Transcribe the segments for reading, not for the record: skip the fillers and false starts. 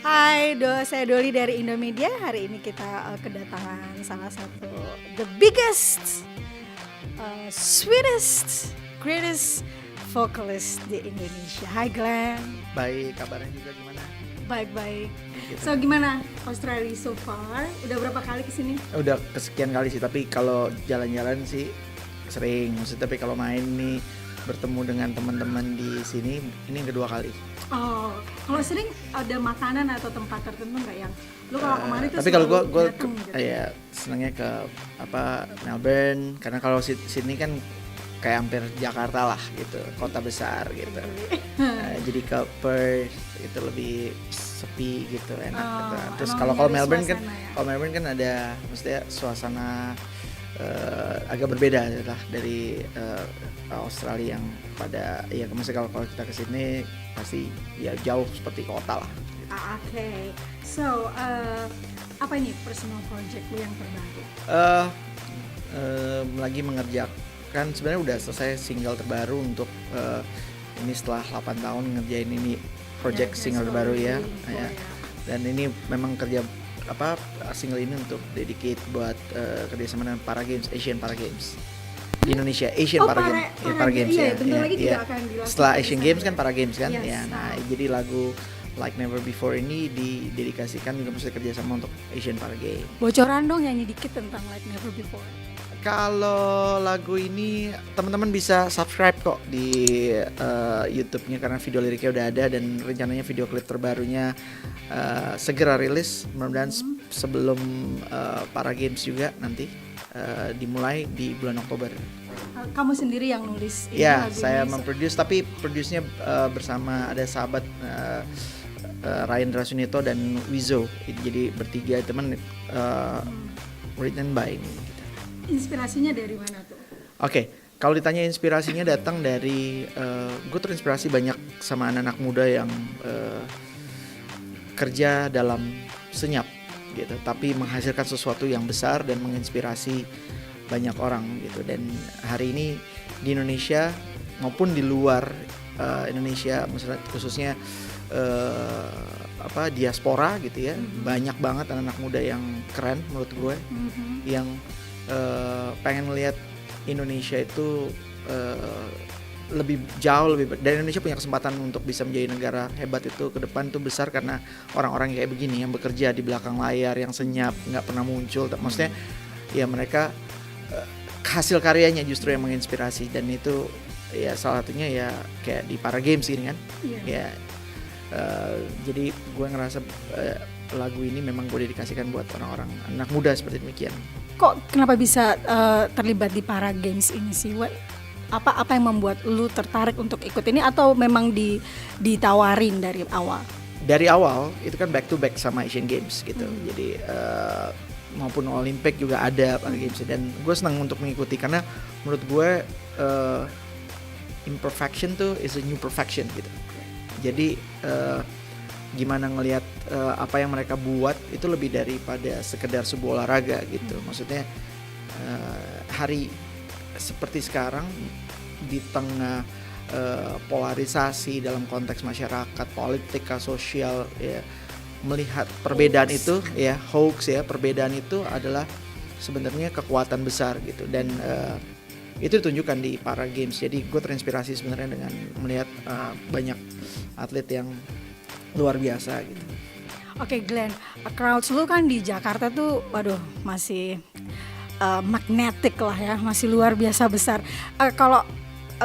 Saya Doli dari Indomedia. Hari ini kita kedatangan salah satu the biggest, sweetest, greatest vocalist di Indonesia. Hai Glenn. Baik, kabarnya juga gimana? Baik-baik. Gitu. So gimana Australia so far? Udah berapa kali kesini? Udah kesekian kali sih, tapi kalau jalan-jalan sih sering. Maksudnya tapi kalau main nih bertemu dengan teman-teman di sini ini yang kedua kali. Oh, kalau sering ada makanan atau tempat tertentu nggak yang lu kalau kemarin tuh Tapi kalau gue dateng gitu? ya senangnya ke Melbourne, karena kalau sini kan kayak hampir Jakarta lah gitu, kota besar gitu. Jadi ke Perth itu lebih sepi gitu, enak gitu. Terus emang kalau nyari Melbourne kan, suasana ya? kalau Melbourne kan ada, maksudnya suasana agak berbeda lah dari Australia yang pada ya maksudnya kalau kita kesini pasti ya jauh seperti kota lah. Gitu. Oke. So apa ini personal project lu yang terbaru? Lagi mengerjakan, sebenarnya udah selesai single terbaru untuk ini setelah 8 tahun ngerjain ini project single terbaru ya. Dan ini memang kerja single ini untuk dedicate buat kerjasama dengan Para Games, Asian Para Games di Indonesia, Asian Para Games iya, ya. bentar lagi juga akan dilakukan Setelah di Asian sana. Games kan Para Games kan, Yes. ya. Nah, jadi lagu Like Never Before ini didedikasikan juga maksudnya kerjasama untuk Asian Para Games. Bocoran dong nyanyi dikit tentang Like Never Before. Kalau lagu ini teman-teman bisa subscribe kok di YouTube-nya karena video liriknya udah ada dan rencananya video klip terbarunya segera rilis, mudah-mudahan sebelum Para Games juga nanti dimulai di bulan Oktober. Kamu sendiri yang nulis ini Ya, lagu saya ini? memproduce, tapi produce-nya bersama ada sahabat Ryan Rasunito dan Wizo. Jadi bertiga teman, written by me. Inspirasinya dari mana tuh? Oke, kalau ditanya inspirasinya datang dari gue terinspirasi banyak sama anak-anak muda yang kerja dalam senyap gitu, tapi menghasilkan sesuatu yang besar dan menginspirasi banyak orang gitu. Dan hari ini di Indonesia maupun di luar Indonesia, misalnya khususnya diaspora gitu ya, banyak banget anak-anak muda yang keren menurut gue, yang pengen lihat Indonesia itu lebih jauh dan Indonesia punya kesempatan untuk bisa menjadi negara hebat itu ke depan tuh besar karena orang-orang kayak begini yang bekerja di belakang layar, yang senyap, nggak pernah muncul. Maksudnya ya mereka hasil karyanya justru yang menginspirasi, dan itu ya salah satunya ya kayak di Para Games ini kan. Ya jadi gue ngerasa lagu ini memang gue dedikasikan buat orang-orang anak muda seperti demikian. Kok kenapa bisa terlibat di Para Games ini sih? Apa yang membuat lu tertarik untuk ikut ini, atau memang ditawarin dari awal? Dari awal itu kan back to back sama Asian Games gitu. Jadi maupun Olympic juga ada Para Games, dan gue senang untuk mengikuti karena menurut gue imperfection tuh is a new perfection gitu. Jadi gimana ngelihat apa yang mereka buat itu lebih daripada sekedar sebuah olahraga gitu. Maksudnya hari seperti sekarang di tengah polarisasi dalam konteks masyarakat, politik, sosial ya, melihat perbedaan hoax. Itu ya hoax ya, perbedaan itu adalah sebenarnya kekuatan besar gitu, dan itu ditunjukkan di Para Games. Jadi gue terinspirasi sebenarnya dengan melihat banyak atlet yang luar biasa gitu. Oke Glenn, crowds lu kan di Jakarta tuh waduh masih magnetik lah ya, masih luar biasa besar. Kalau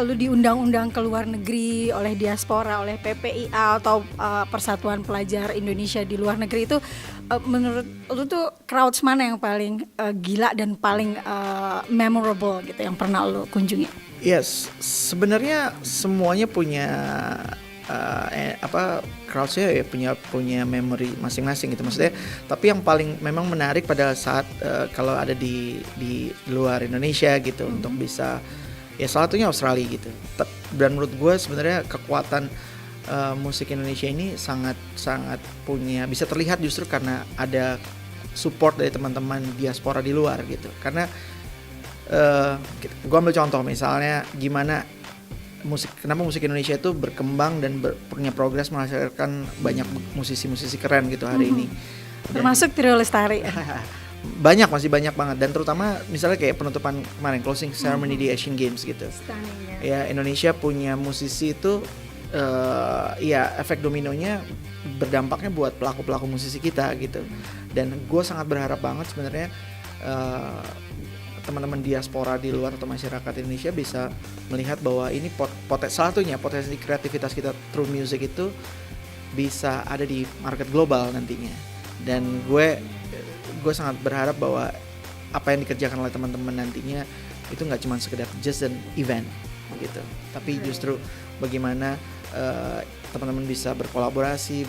lu diundang-undang ke luar negeri oleh diaspora, oleh PPIA atau Persatuan Pelajar Indonesia di luar negeri itu, menurut lu tuh crowds mana yang paling gila dan paling memorable gitu yang pernah lu kunjungi? Yes, sebenarnya semuanya punya crowdsnya ya punya memory masing-masing gitu, maksudnya. Tapi yang paling memang menarik pada saat kalau ada di luar Indonesia gitu, untuk bisa ya salah satunya Australia gitu. Dan menurut gue sebenarnya kekuatan musik Indonesia ini sangat punya, bisa terlihat justru karena ada support dari teman-teman diaspora di luar gitu. Karena gue ambil contoh misalnya gimana kenapa musik Indonesia itu berkembang dan punya progres menghasilkan banyak musisi-musisi keren gitu hari ini. Termasuk Trio Lestari. Masih banyak banget, dan terutama misalnya kayak penutupan kemarin closing ceremony di Asian Games gitu. Stunning, ya Indonesia punya musisi itu ya efek dominonya berdampaknya buat pelaku-pelaku musisi kita gitu. Dan gue sangat berharap banget sebenarnya teman-teman diaspora di luar atau masyarakat Indonesia bisa melihat bahwa ini potensi kreativitas kita through music itu bisa ada di market global nantinya. Dan gue sangat berharap bahwa apa yang dikerjakan oleh teman-teman nantinya itu nggak cuma sekedar just an event gitu, tapi justru bagaimana teman-teman bisa berkolaborasi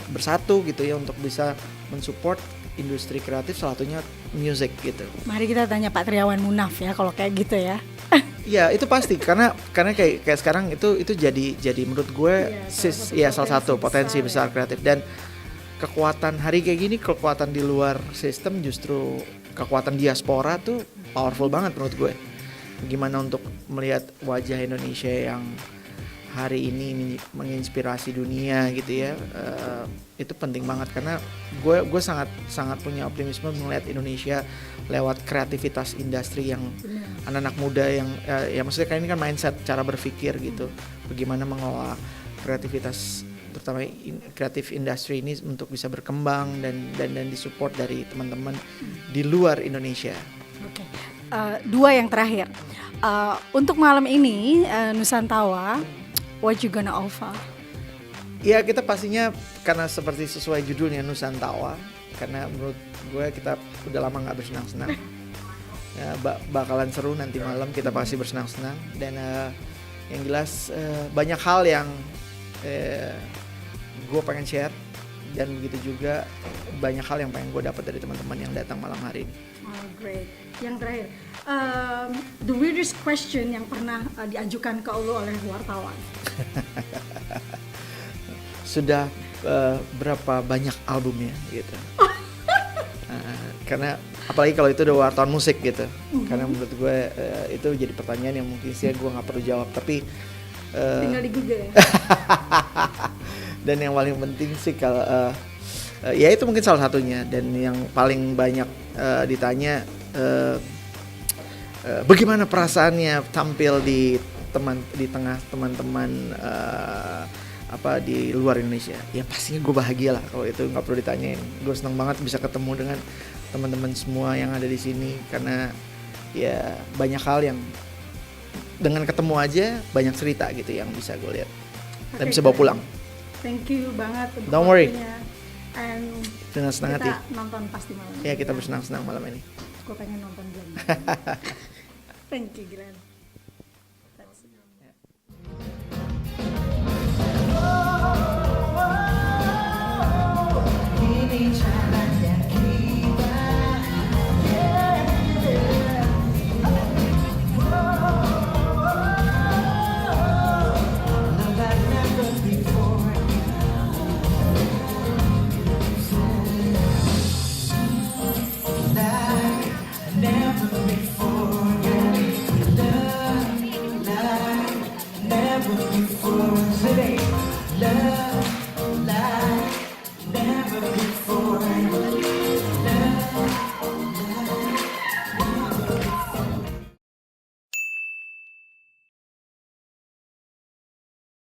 bersatu gitu ya untuk bisa mensupport industri kreatif, salah satunya music gitu. Mari kita tanya Pak Triawan Munaf ya kalau kayak gitu ya. Ya itu pasti karena kayak sekarang itu jadi menurut gue salah satu potensi besar kreatif. Dan kekuatan hari kayak gini, kekuatan di luar sistem, justru kekuatan diaspora tuh powerful banget menurut gue. Gimana untuk melihat wajah Indonesia yang hari ini menginspirasi dunia gitu ya, itu penting banget karena gue sangat punya optimisme melihat Indonesia lewat kreativitas industri yang anak-anak muda yang ya maksudnya kan ini kan mindset, cara berpikir gitu, bagaimana mengelola kreativitas terutama kreatif industri ini untuk bisa berkembang dan disupport dari teman-teman di luar Indonesia. Oke. Dua yang terakhir untuk malam ini Nusantawa, what you gonna offer? Ya kita pastinya karena seperti sesuai judulnya Nusantawa, karena menurut gue kita udah lama nggak bersenang-senang. Ya, bakalan seru nanti malam, kita pasti bersenang-senang. Dan yang jelas banyak hal yang gue pengen share, dan begitu juga banyak hal yang pengen gue dapat dari teman-teman yang datang malam hari ini. Oh, great. Yang terakhir, the weirdest question yang pernah diajukan ke lo oleh wartawan. Sudah berapa banyak albumnya gitu. Karena apalagi kalau itu udah wartawan musik gitu. Karena menurut gue itu jadi pertanyaan yang mungkin sih gue nggak perlu jawab, tapi tinggal di Google ya. Dan yang paling penting sih kalau ya itu mungkin salah satunya, dan yang paling banyak ditanya bagaimana perasaannya tampil di tengah teman-teman di luar Indonesia. Ya pastinya gue bahagia lah, kalau itu nggak perlu ditanyain. Gue senang banget bisa ketemu dengan teman-teman semua yang ada di sini, karena ya banyak hal yang dengan ketemu aja banyak cerita gitu yang bisa gue lihat dan bisa bawa pulang. Thank you banget untuk Don't worry. And dengan senang hati. Kita nonton pasti malam ini. Ya kita bersenang-senang malam ini. Gue pengen nonton Glenn. Thank you Glenn. Never before today, love.